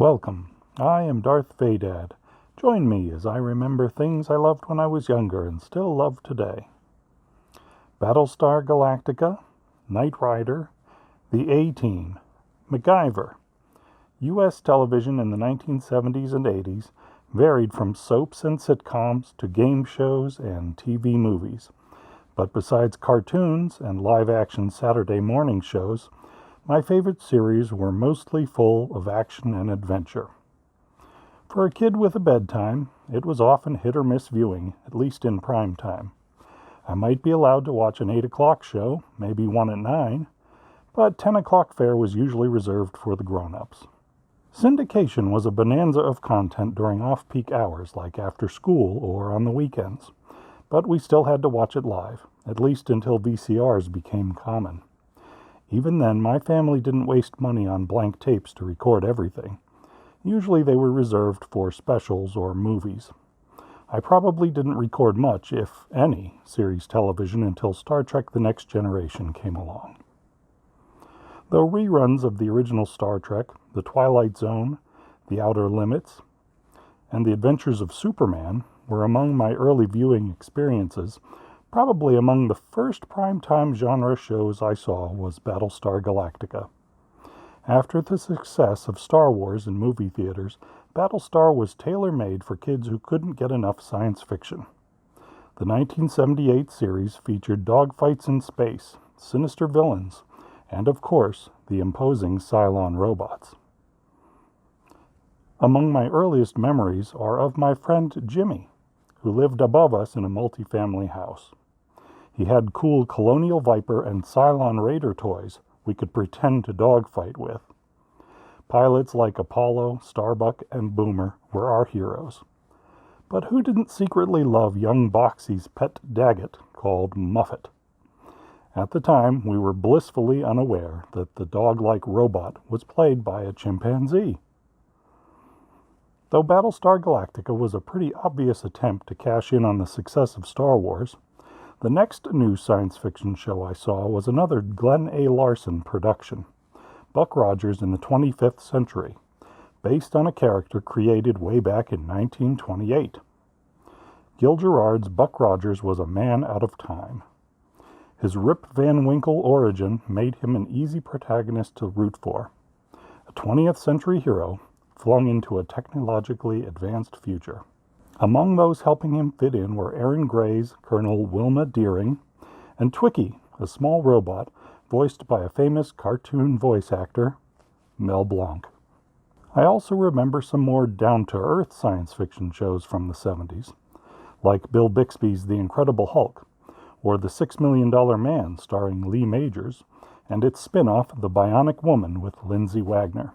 Welcome. I am Darth Vadad. Join me as I remember things I loved when I was younger and still love today. Battlestar Galactica, Knight Rider, The A-Team, MacGyver. U.S. television in the 1970s and 80s varied from soaps and sitcoms to game shows and TV movies. But besides cartoons and live-action Saturday morning shows, my favorite series were mostly full of action and adventure. For a kid with a bedtime, it was often hit or miss viewing, at least in prime time. I might be allowed to watch an 8 o'clock show, maybe one at 9, but 10 o'clock fare was usually reserved for the grown-ups. Syndication was a bonanza of content during off-peak hours like after school or on the weekends, but we still had to watch it live, at least until VCRs became common. Even then, my family didn't waste money on blank tapes to record everything. Usually they were reserved for specials or movies. I probably didn't record much, if any, series television until Star Trek The Next Generation came along. Though reruns of the original Star Trek, The Twilight Zone, The Outer Limits, and The Adventures of Superman were among my early viewing experiences, probably among the first primetime genre shows I saw was Battlestar Galactica. After the success of Star Wars in movie theaters, Battlestar was tailor-made for kids who couldn't get enough science fiction. The 1978 series featured dogfights in space, sinister villains, and of course, the imposing Cylon robots. Among my earliest memories are of my friend Jimmy, who lived above us in a multi-family house. He had cool Colonial Viper and Cylon Raider toys we could pretend to dogfight with. Pilots like Apollo, Starbuck, and Boomer were our heroes. But who didn't secretly love young Boxy's pet Daggett called Muffet? At the time, we were blissfully unaware that the dog-like robot was played by a chimpanzee. Though Battlestar Galactica was a pretty obvious attempt to cash in on the success of Star Wars, the next new science fiction show I saw was another Glenn A. Larson production, Buck Rogers in the 25th Century, based on a character created way back in 1928. Gil Gerard's Buck Rogers was a man out of time. His Rip Van Winkle origin made him an easy protagonist to root for, a 20th century hero flung into a technologically advanced future. Among those helping him fit in were Aaron Gray's Colonel Wilma Deering and Twiki, a small robot voiced by a famous cartoon voice actor, Mel Blanc. I also remember some more down-to-earth science fiction shows from the 70s, like Bill Bixby's The Incredible Hulk, or The $6 Million Man starring Lee Majors, and its spin-off The Bionic Woman with Lindsay Wagner.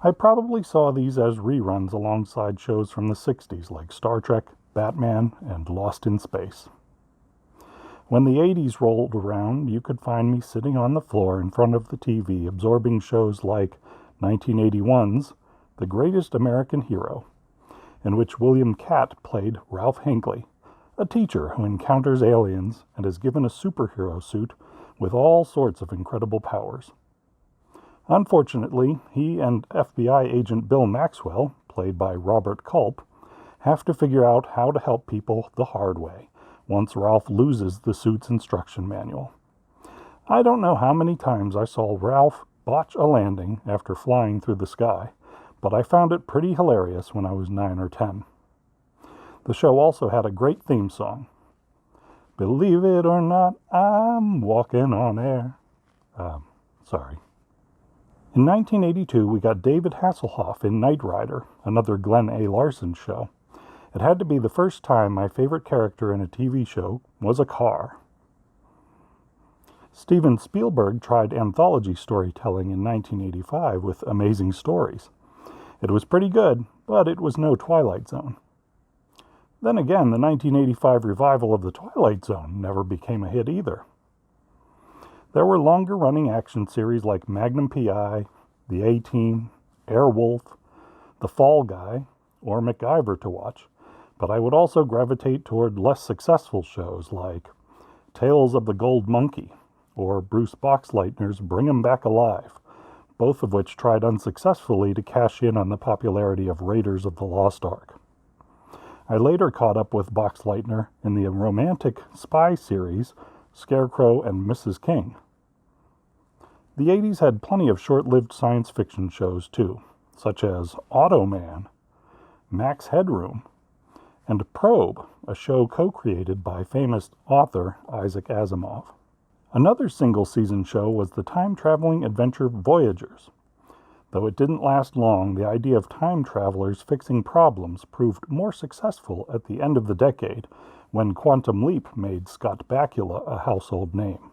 I probably saw these as reruns alongside shows from the 60s like Star Trek, Batman, and Lost in Space. When the 80s rolled around, you could find me sitting on the floor in front of the TV absorbing shows like 1981's The Greatest American Hero, in which William Catt played Ralph Hinckley, a teacher who encounters aliens and is given a superhero suit with all sorts of incredible powers. Unfortunately, he and FBI agent Bill Maxwell, played by Robert Culp, have to figure out how to help people the hard way once Ralph loses the suit's instruction manual. I don't know how many times I saw Ralph botch a landing after flying through the sky, but I found it pretty hilarious when I was 9 or 10. The show also had a great theme song. Believe it or not, I'm walking on air. Sorry. In 1982, we got David Hasselhoff in Knight Rider, another Glenn A. Larson show. It had to be the first time my favorite character in a TV show was a car. Steven Spielberg tried anthology storytelling in 1985 with Amazing Stories. It was pretty good, but it was no Twilight Zone. Then again, the 1985 revival of The Twilight Zone never became a hit either. There were longer-running action series like Magnum P.I., The A-Team, Airwolf, The Fall Guy, or MacGyver to watch, but I would also gravitate toward less successful shows like Tales of the Gold Monkey or Bruce Boxleitner's Bring 'Em Back Alive, both of which tried unsuccessfully to cash in on the popularity of Raiders of the Lost Ark. I later caught up with Boxleitner in the romantic spy series Scarecrow and Mrs. King. The 80s had plenty of short-lived science fiction shows too, such as Automan, Max Headroom, and Probe, a show co-created by famous author Isaac Asimov. Another single-season show was the time-traveling adventure Voyagers. Though it didn't last long, the idea of time travelers fixing problems proved more successful at the end of the decade, when Quantum Leap made Scott Bakula a household name.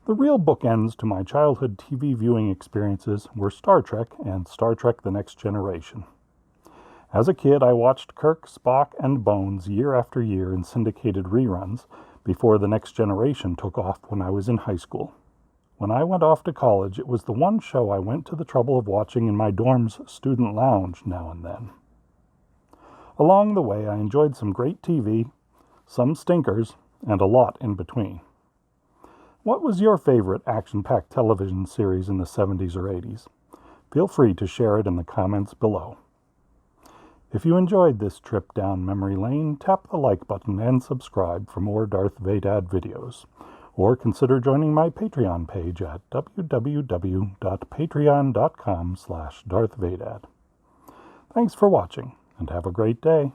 The real bookends to my childhood TV viewing experiences were Star Trek and Star Trek The Next Generation. As a kid, I watched Kirk, Spock, and Bones year after year in syndicated reruns before The Next Generation took off when I was in high school. When I went off to college, it was the one show I went to the trouble of watching in my dorm's student lounge now and then. Along the way, I enjoyed some great TV, some stinkers, and a lot in between. What was your favorite action-packed television series in the 70s or 80s? Feel free to share it in the comments below. If you enjoyed this trip down memory lane, tap the like button and subscribe for more Darth Vadad videos. Or consider joining my Patreon page at www.patreon.com/DarthVadad. Thanks for watching, and have a great day.